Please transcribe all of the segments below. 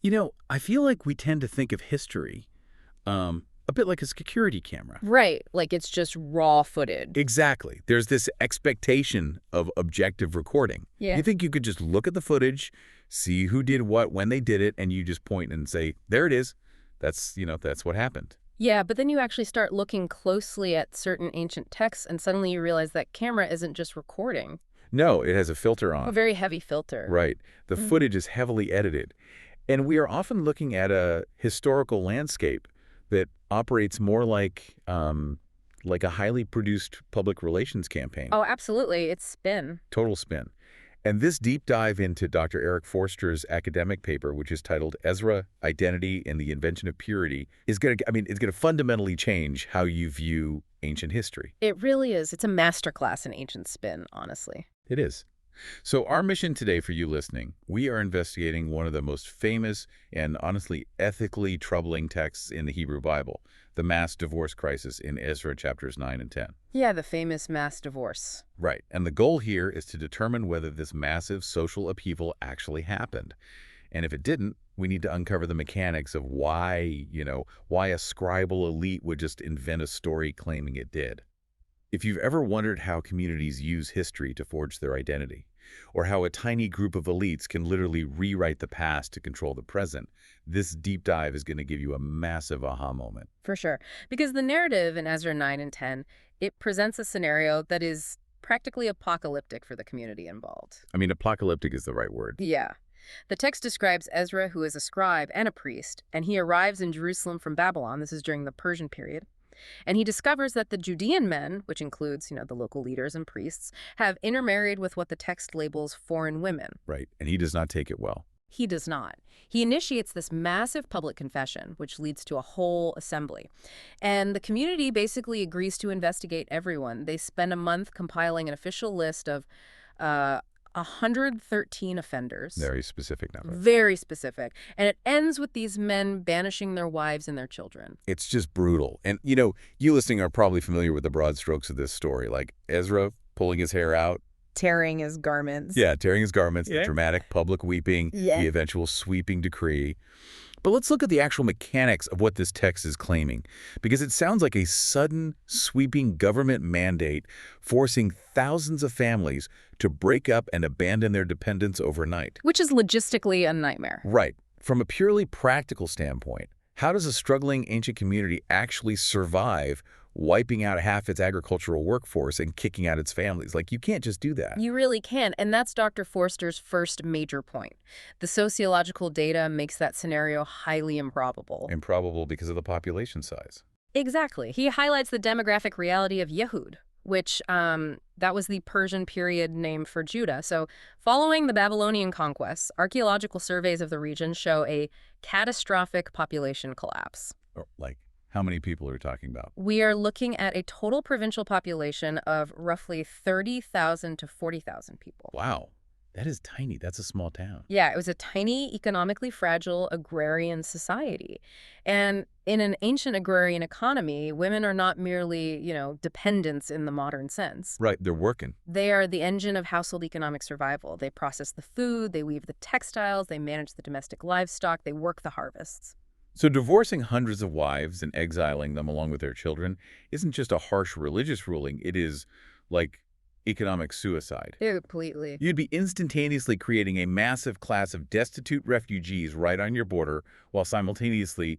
I feel like we tend to think of history a bit like a security camera. Right, like it's just raw footage. Exactly. There's this expectation of objective recording. Yeah. You think you could just look at the footage, see who did what, when they did it, and you just point and say, there it is. That's what happened. Yeah, but then you actually start looking closely at certain ancient texts, and suddenly you realize that camera isn't just recording. No, it has a filter A on. very heavy filter. Right. The footage is heavily edited. And we are often looking at a historical landscape that operates more like a highly produced public relations campaign. Oh, absolutely. It's spin. Total spin. And this deep dive into Dr. Eric Forster's academic paper, which is titled Ezra, Identity and the Invention of Purity, it's going to fundamentally change how you view ancient history. It really is. It's a masterclass in ancient spin, honestly. It is. So our mission today for you listening, we are investigating one of the most famous and honestly ethically troubling texts in the Hebrew Bible, the mass divorce crisis in Ezra chapters 9 and 10. Yeah, the famous mass divorce. Right. And the goal here is to determine whether this massive social upheaval actually happened. And if it didn't, we need to uncover the mechanics of why a scribal elite would just invent a story claiming it did. If you've ever wondered how communities use history to forge their identity, or how a tiny group of elites can literally rewrite the past to control the present, this deep dive is going to give you a massive aha moment. For sure. Because the narrative in Ezra 9 and 10, it presents a scenario that is practically apocalyptic for the community involved. I mean, apocalyptic is the right word. Yeah. The text describes Ezra, who is a scribe and a priest, and he arrives in Jerusalem from Babylon. This is during the Persian period. And he discovers that the Judean men, which includes, the local leaders and priests, have intermarried with what the text labels foreign women. Right. And he does not take it well. He does not. He initiates this massive public confession, which leads to a whole assembly. And the community basically agrees to investigate everyone. They spend a month compiling an official list of 113 offenders. Very specific number. Very specific. And it ends with these men banishing their wives and their children. It's just brutal. And, you listening are probably familiar with the broad strokes of this story, like Ezra pulling his hair out. Tearing his garments. Yeah, tearing his garments, Yeah. the dramatic public weeping, Yeah. the eventual sweeping decree. But let's look at the actual mechanics of what this text is claiming, because it sounds like a sudden, sweeping government mandate forcing thousands of families to break up and abandon their dependents overnight. Which is logistically a nightmare. Right. From a purely practical standpoint, how does a struggling ancient community actually survive wiping out half its agricultural workforce and kicking out its families? Like, you can't just do that. You really can, and that's Dr. Forster's first major point. The sociological data makes that scenario highly improbable. Improbable because of the population size. Exactly. He highlights the demographic reality of Yehud, which that was the Persian period name for Judah. So following the Babylonian conquests, archaeological surveys of the region show a catastrophic population collapse. Like, how many people are we talking about? We are looking at a total provincial population of roughly 30,000 to 40,000 people. Wow. That is tiny. That's a small town. Yeah, it was a tiny, economically fragile agrarian society. And in an ancient agrarian economy, women are not merely, dependents in the modern sense. Right. They're working. They are the engine of household economic survival. They process the food, they weave the textiles, they manage the domestic livestock, they work the harvests. So divorcing hundreds of wives and exiling them along with their children isn't just a harsh religious ruling. It is like economic suicide. Completely. You'd be instantaneously creating a massive class of destitute refugees right on your border while simultaneously,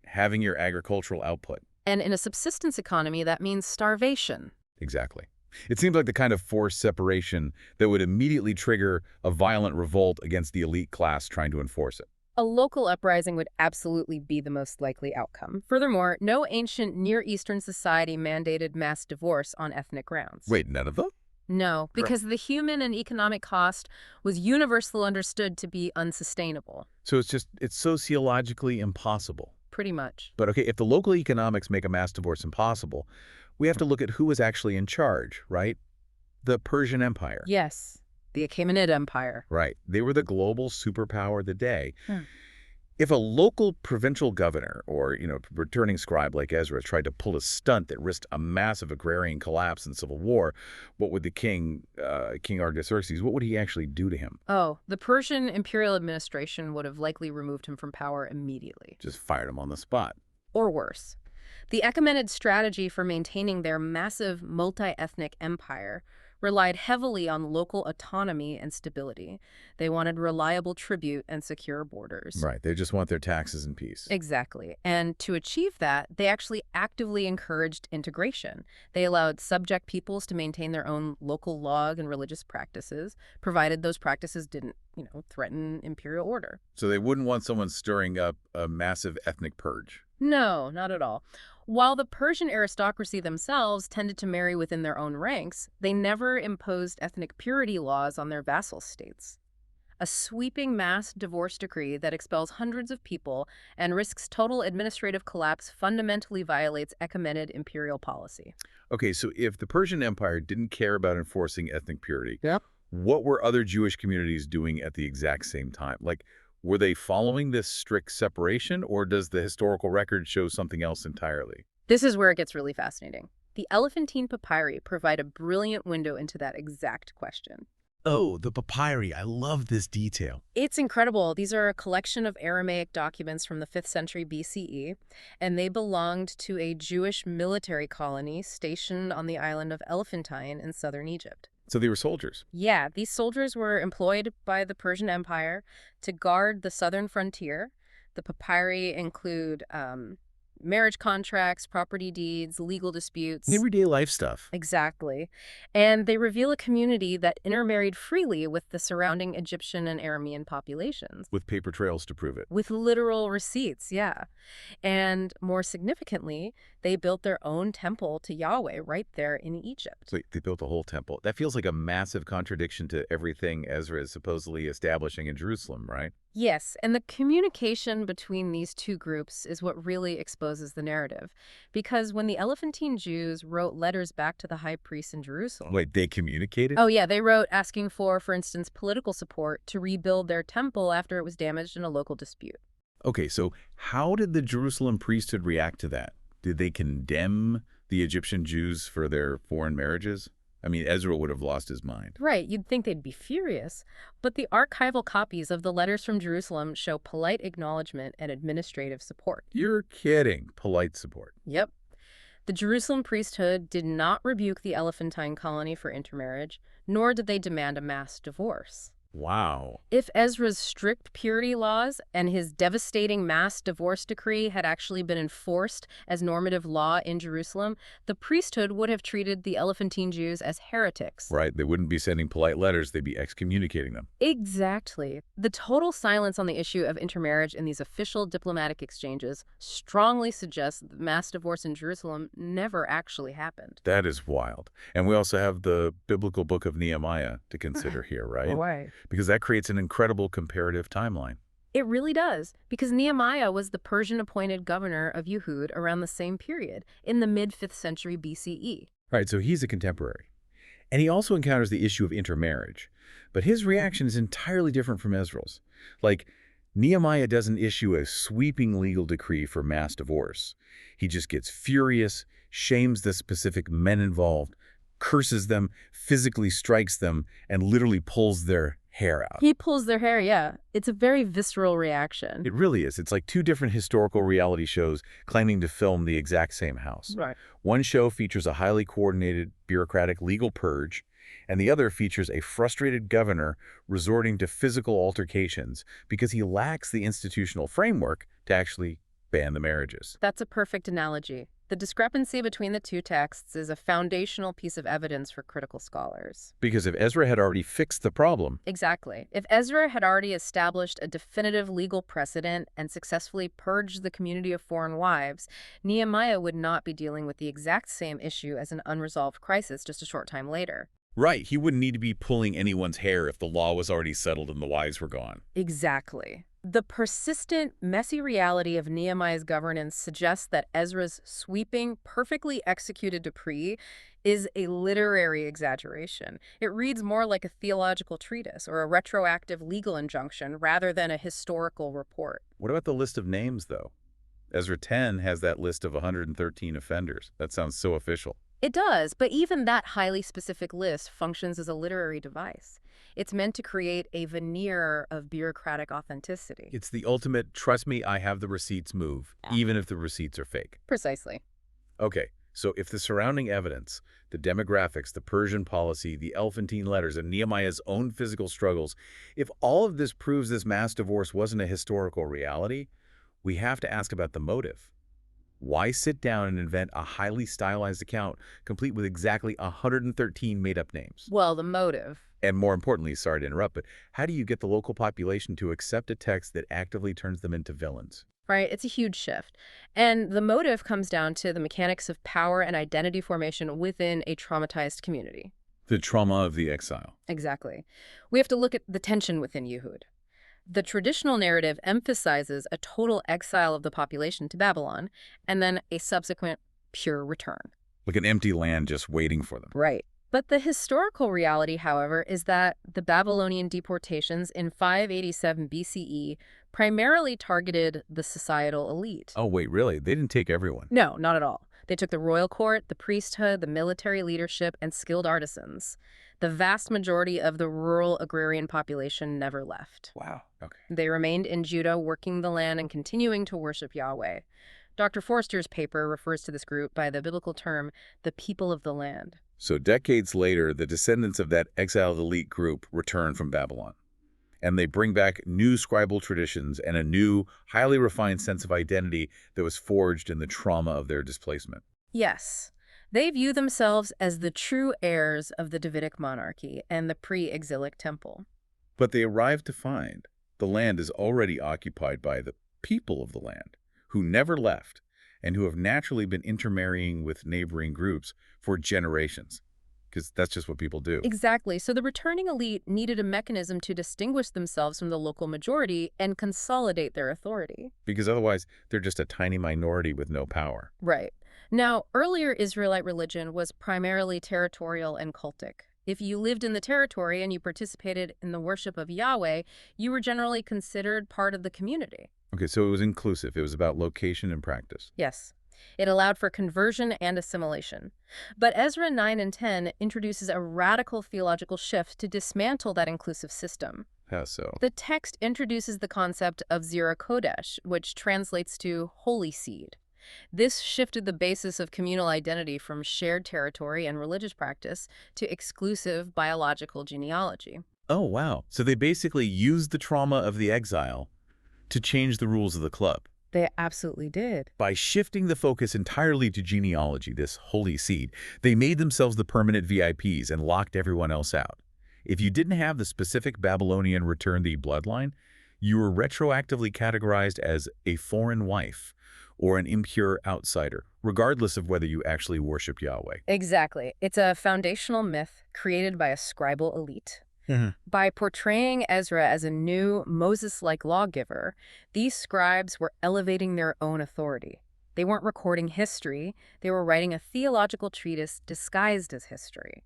having your agricultural output. And in a subsistence economy, that means starvation. Exactly. It seems like the kind of forced separation that would immediately trigger a violent revolt against the elite class trying to enforce it. A local uprising would absolutely be the most likely outcome. Furthermore, no ancient Near Eastern society mandated mass divorce on ethnic grounds. Wait, none of them? No, because the human and economic cost was universally understood to be unsustainable. So it's sociologically impossible. Pretty much. But okay, if the local economics make a mass divorce impossible, we have to look at who was actually in charge, right? The Persian Empire. Yes. The Achaemenid Empire. Right. They were the global superpower of the day. If a local provincial governor or, returning scribe like Ezra tried to pull a stunt that risked a massive agrarian collapse and civil war, what would the King Artaxerxes, what would he actually do to him? Oh, the Persian imperial administration would have likely removed him from power immediately. Just fired him on the spot. Or worse. The Achaemenid strategy for maintaining their massive multi-ethnic empire relied heavily on local autonomy and stability. They wanted reliable tribute and secure borders. Right. They just want their taxes in peace. Exactly. And to achieve that, they actually actively encouraged integration. They allowed subject peoples to maintain their own local law and religious practices, provided those practices didn't, threaten imperial order. So they wouldn't want someone stirring up a massive ethnic purge. No, not at all. While the Persian aristocracy themselves tended to marry within their own ranks, they never imposed ethnic purity laws on their vassal states. A sweeping mass divorce decree that expels hundreds of people and risks total administrative collapse fundamentally violates Achaemenid imperial policy. Okay, so if the Persian Empire didn't care about enforcing ethnic purity, Yep. what were other Jewish communities doing at the exact same time? Like, were they following this strict separation, or does the historical record show something else entirely? This is where it gets really fascinating. The Elephantine papyri provide a brilliant window into that exact question. Oh, the papyri. I love this detail. It's incredible. These are a collection of Aramaic documents from the 5th century BCE, and they belonged to a Jewish military colony stationed on the island of Elephantine in southern Egypt. So they were soldiers. Yeah, these soldiers were employed by the Persian Empire to guard the southern frontier. The papyri include marriage contracts, property deeds, legal disputes. Everyday life stuff. Exactly. And they reveal a community that intermarried freely with the surrounding Egyptian and Aramean populations. With paper trails to prove it. With literal receipts, yeah. And more significantly, they built their own temple to Yahweh right there in Egypt. So they built a whole temple. That feels like a massive contradiction to everything Ezra is supposedly establishing in Jerusalem, right? Yes, and the communication between these two groups is what really exposes the narrative. Because when the Elephantine Jews wrote letters back to the high priests in Jerusalem... Wait, they communicated? Oh, yeah, they wrote asking for instance, political support to rebuild their temple after it was damaged in a local dispute. Okay, so how did the Jerusalem priesthood react to that? Did they condemn the Egyptian Jews for their foreign marriages? I mean, Ezra would have lost his mind. Right, you'd think they'd be furious. But the archival copies of the letters from Jerusalem show polite acknowledgement and administrative support. You're kidding. Polite support. Yep. The Jerusalem priesthood did not rebuke the Elephantine colony for intermarriage, nor did they demand a mass divorce. Wow. If Ezra's strict purity laws and his devastating mass divorce decree had actually been enforced as normative law in Jerusalem, the priesthood would have treated the Elephantine Jews as heretics. Right, they wouldn't be sending polite letters, they'd be excommunicating them. Exactly. The total silence on the issue of intermarriage in these official diplomatic exchanges strongly suggests that mass divorce in Jerusalem never actually happened. That is wild. And we also have the biblical book of Nehemiah to consider here, right? Right. Because that creates an incredible comparative timeline. It really does, because Nehemiah was the Persian-appointed governor of Yehud around the same period, in the mid-5th century BCE. Right, so he's a contemporary. And he also encounters the issue of intermarriage. But his reaction is entirely different from Ezra's. Like, Nehemiah doesn't issue a sweeping legal decree for mass divorce. He just gets furious, shames the specific men involved, curses them, physically strikes them, and literally pulls their hair out. He pulls their hair, yeah. It's a very visceral reaction. It really is. It's like two different historical reality shows claiming to film the exact same house. Right. One show features a highly coordinated, bureaucratic legal purge, and the other features a frustrated governor resorting to physical altercations because he lacks the institutional framework to actually ban the marriages. That's a perfect analogy. The discrepancy between the two texts is a foundational piece of evidence for critical scholars. Because if Ezra had already fixed the problem... Exactly. If Ezra had already established a definitive legal precedent and successfully purged the community of foreign wives, Nehemiah would not be dealing with the exact same issue as an unresolved crisis just a short time later. Right, he wouldn't need to be pulling anyone's hair if the law was already settled and the wives were gone. Exactly. The persistent, messy reality of Nehemiah's governance suggests that Ezra's sweeping, perfectly executed decree is a literary exaggeration. It reads more like a theological treatise or a retroactive legal injunction rather than a historical report. What about the list of names, though? Ezra 10 has that list of 113 offenders. That sounds so official. It does, but even that highly specific list functions as a literary device. It's meant to create a veneer of bureaucratic authenticity. It's the ultimate, trust me, I have the receipts move, even if the receipts are fake. Precisely. Okay, so if the surrounding evidence, the demographics, the Persian policy, the Elephantine letters, and Nehemiah's own physical struggles, if all of this proves this mass divorce wasn't a historical reality, we have to ask about the motive. Why sit down and invent a highly stylized account complete with exactly 113 made-up names? Well, the motive. And more importantly, sorry to interrupt, but how do you get the local population to accept a text that actively turns them into villains? Right? It's a huge shift. And the motive comes down to the mechanics of power and identity formation within a traumatized community. The trauma of the exile. Exactly. We have to look at the tension within Yehud. The traditional narrative emphasizes a total exile of the population to Babylon and then a subsequent pure return. Like an empty land just waiting for them. Right. But the historical reality, however, is that the Babylonian deportations in 587 BCE primarily targeted the societal elite. Oh, wait, really? They didn't take everyone? No, not at all. They took the royal court, the priesthood, the military leadership, and skilled artisans. The vast majority of the rural agrarian population never left. Wow. Okay. They remained in Judah, working the land and continuing to worship Yahweh. Dr. Forster's paper refers to this group by the biblical term, the people of the land. So decades later, the descendants of that exiled elite group return from Babylon. And they bring back new scribal traditions and a new, highly refined sense of identity that was forged in the trauma of their displacement. Yes, they view themselves as the true heirs of the Davidic monarchy and the pre-exilic temple. But they arrive to find the land is already occupied by the people of the land, who never left and who have naturally been intermarrying with neighboring groups for generations, because that's just what people do. Exactly. So the returning elite needed a mechanism to distinguish themselves from the local majority and consolidate their authority. Because otherwise, they're just a tiny minority with no power. Right. Now, earlier Israelite religion was primarily territorial and cultic. If you lived in the territory and you participated in the worship of Yahweh, you were generally considered part of the community. Okay, so it was inclusive. It was about location and practice. Yes. It allowed for conversion and assimilation. But Ezra 9 and 10 introduces a radical theological shift to dismantle that inclusive system. How so? The text introduces the concept of Zerah Kodesh, which translates to holy seed. This shifted the basis of communal identity from shared territory and religious practice to exclusive biological genealogy. Oh, wow. So they basically used the trauma of the exile to change the rules of the club. They absolutely did. By shifting the focus entirely to genealogy, this holy seed, they made themselves the permanent VIPs and locked everyone else out. If you didn't have the specific Babylonian return-thee bloodline, you were retroactively categorized as a foreign wife or an impure outsider, regardless of whether you actually worship Yahweh. Exactly. It's a foundational myth created by a scribal elite. By portraying Ezra as a new, Moses-like lawgiver, these scribes were elevating their own authority. They weren't recording history, they were writing a theological treatise disguised as history.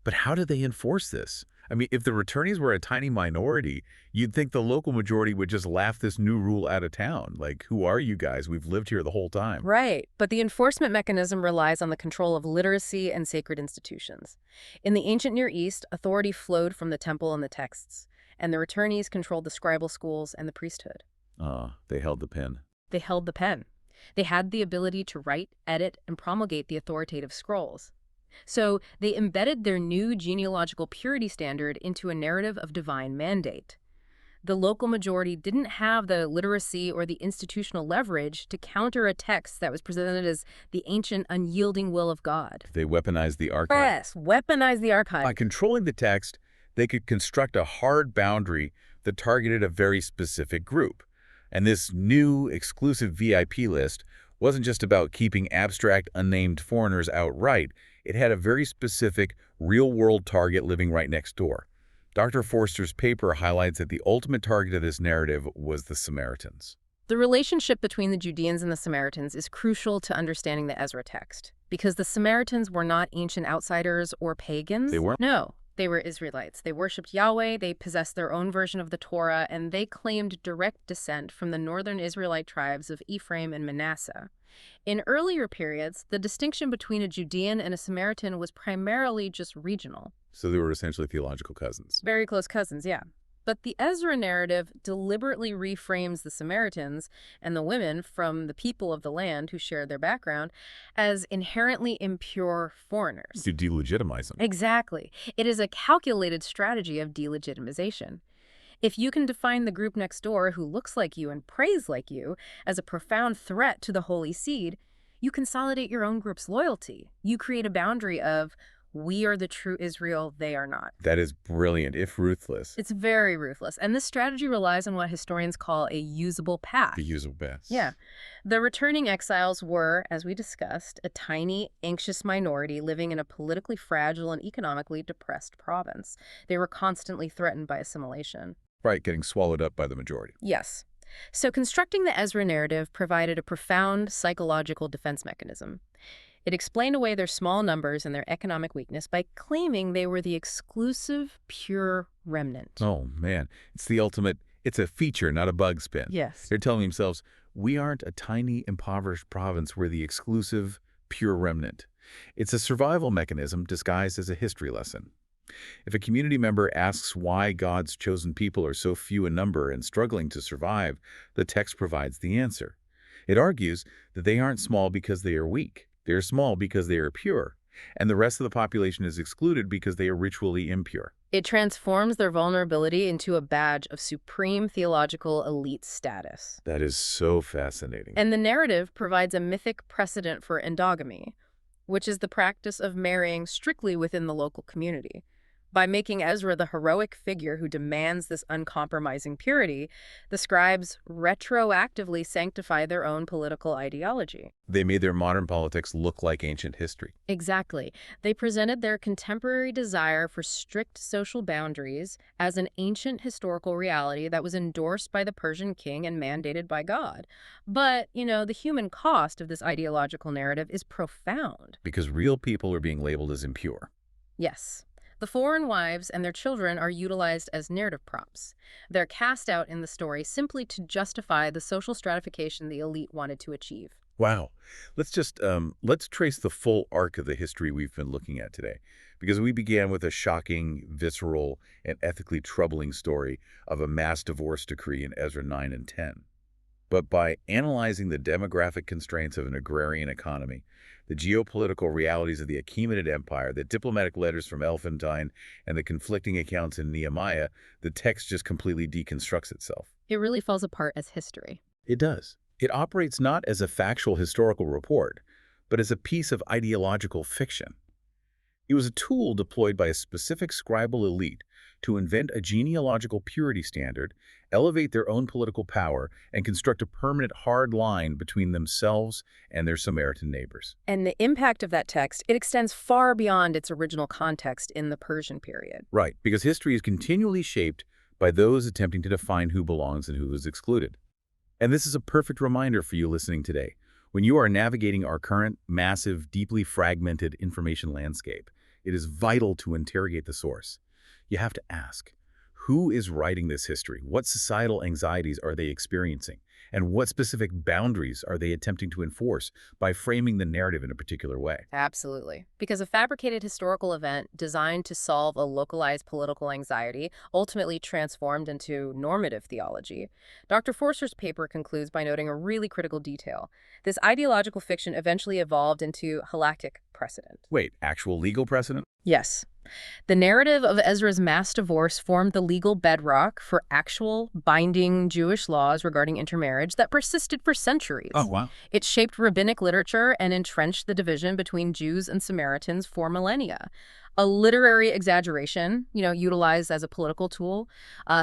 But how did they enforce this? I mean, if the returnees were a tiny minority, you'd think the local majority would just laugh this new rule out of town. Like, who are you guys? We've lived here the whole time. Right, but the enforcement mechanism relies on the control of literacy and sacred institutions. In the ancient Near East, authority flowed from the temple and the texts, and the returnees controlled the scribal schools and the priesthood. They held the pen. They held the pen. They had the ability to write, edit, and promulgate the authoritative scrolls. So they embedded their new genealogical purity standard into a narrative of divine mandate. The local majority didn't have the literacy or the institutional leverage to counter a text that was presented as the ancient, unyielding will of God. They weaponized the archive. Yes, weaponize the archive. By controlling the text, they could construct a hard boundary that targeted a very specific group. And this new exclusive VIP list wasn't just about keeping abstract, unnamed foreigners outright. It had a very specific, real-world target living right next door. Dr. Forster's paper highlights that the ultimate target of this narrative was the Samaritans. The relationship between the Judeans and the Samaritans is crucial to understanding the Ezra text, because the Samaritans were not ancient outsiders or pagans. They weren't? No, they were Israelites. They worshipped Yahweh, they possessed their own version of the Torah, and they claimed direct descent from the northern Israelite tribes of Ephraim and Manasseh. In earlier periods, the distinction between a Judean and a Samaritan was primarily just regional. So they were essentially theological cousins. Very close cousins, yeah. But the Ezra narrative deliberately reframes the Samaritans and the women from the people of the land who shared their background as inherently impure foreigners. To delegitimize them. Exactly. It is a calculated strategy of delegitimization. If you can define the group next door who looks like you and prays like you as a profound threat to the holy seed, you consolidate your own group's loyalty. You create a boundary of, we are the true Israel, they are not. That is brilliant, if ruthless. It's very ruthless, and this strategy relies on what historians call a usable path. The usable path. Yeah. The returning exiles were, as we discussed, a tiny, anxious minority living in a politically fragile and economically depressed province. They were constantly threatened by assimilation. Right, getting swallowed up by the majority. Yes. So constructing the Ezra narrative provided a profound psychological defense mechanism. It explained away their small numbers and their economic weakness by claiming they were the exclusive, pure remnant. Oh, man. It's the ultimate, it's a feature, not a bug spin. Yes. They're telling themselves, we aren't a tiny, impoverished province. We're the exclusive, pure remnant. It's a survival mechanism disguised as a history lesson. If a community member asks why God's chosen people are so few in number and struggling to survive, the text provides the answer. It argues that they aren't small because they are weak. They are small because they are pure, and the rest of the population is excluded because they are ritually impure. It transforms their vulnerability into a badge of supreme theological elite status. That is so fascinating. And the narrative provides a mythic precedent for endogamy, which is the practice of marrying strictly within the local community. By making Ezra the heroic figure who demands this uncompromising purity, the scribes retroactively sanctify their own political ideology. They made their modern politics look like ancient history. Exactly. They presented their contemporary desire for strict social boundaries as an ancient historical reality that was endorsed by the Persian king and mandated by God. But, the human cost of this ideological narrative is profound. Because real people are being labeled as impure. Yes. The foreign wives and their children are utilized as narrative props. They're cast out in the story simply to justify the social stratification the elite wanted to achieve. Wow. Let's trace the full arc of the history we've been looking at today, because we began with a shocking, visceral, and ethically troubling story of a mass divorce decree in Ezra 9 and 10. But by analyzing the demographic constraints of an agrarian economy, the geopolitical realities of the Achaemenid Empire, the diplomatic letters from Elephantine, and the conflicting accounts in Nehemiah, the text just completely deconstructs itself. It really falls apart as history. It does. It operates not as a factual historical report, but as a piece of ideological fiction. It was a tool deployed by a specific scribal elite to invent a genealogical purity standard, elevate their own political power, and construct a permanent hard line between themselves and their Samaritan neighbors. And the impact of that text, it extends far beyond its original context in the Persian period. Right, because history is continually shaped by those attempting to define who belongs and who is excluded. And this is a perfect reminder for you listening today. When you are navigating our current, massive, deeply fragmented information landscape, it is vital to interrogate the source. You have to ask, who is writing this history? What societal anxieties are they experiencing? And what specific boundaries are they attempting to enforce by framing the narrative in a particular way? Absolutely. Because a fabricated historical event designed to solve a localized political anxiety ultimately transformed into normative theology. Dr. Forster's paper concludes by noting a really critical detail. This ideological fiction eventually evolved into halakhic precedent. Wait, actual legal precedent? Yes. The narrative of Ezra's mass divorce formed the legal bedrock for actual, binding Jewish laws regarding intermarriage that persisted for centuries. Oh, wow. It shaped rabbinic literature and entrenched the division between Jews and Samaritans for millennia. A literary exaggeration, utilized as a political tool,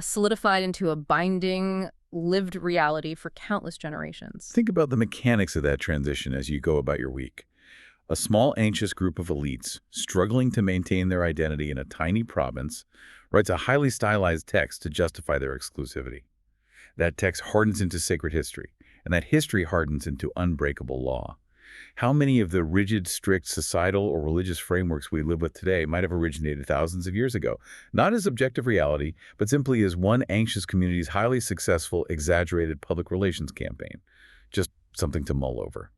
solidified into a binding, lived reality for countless generations. Think about the mechanics of that transition as you go about your week. A small, anxious group of elites, struggling to maintain their identity in a tiny province, writes a highly stylized text to justify their exclusivity. That text hardens into sacred history, and that history hardens into unbreakable law. How many of the rigid, strict societal or religious frameworks we live with today might have originated thousands of years ago, not as objective reality, but simply as one anxious community's highly successful, exaggerated public relations campaign? Just something to mull over.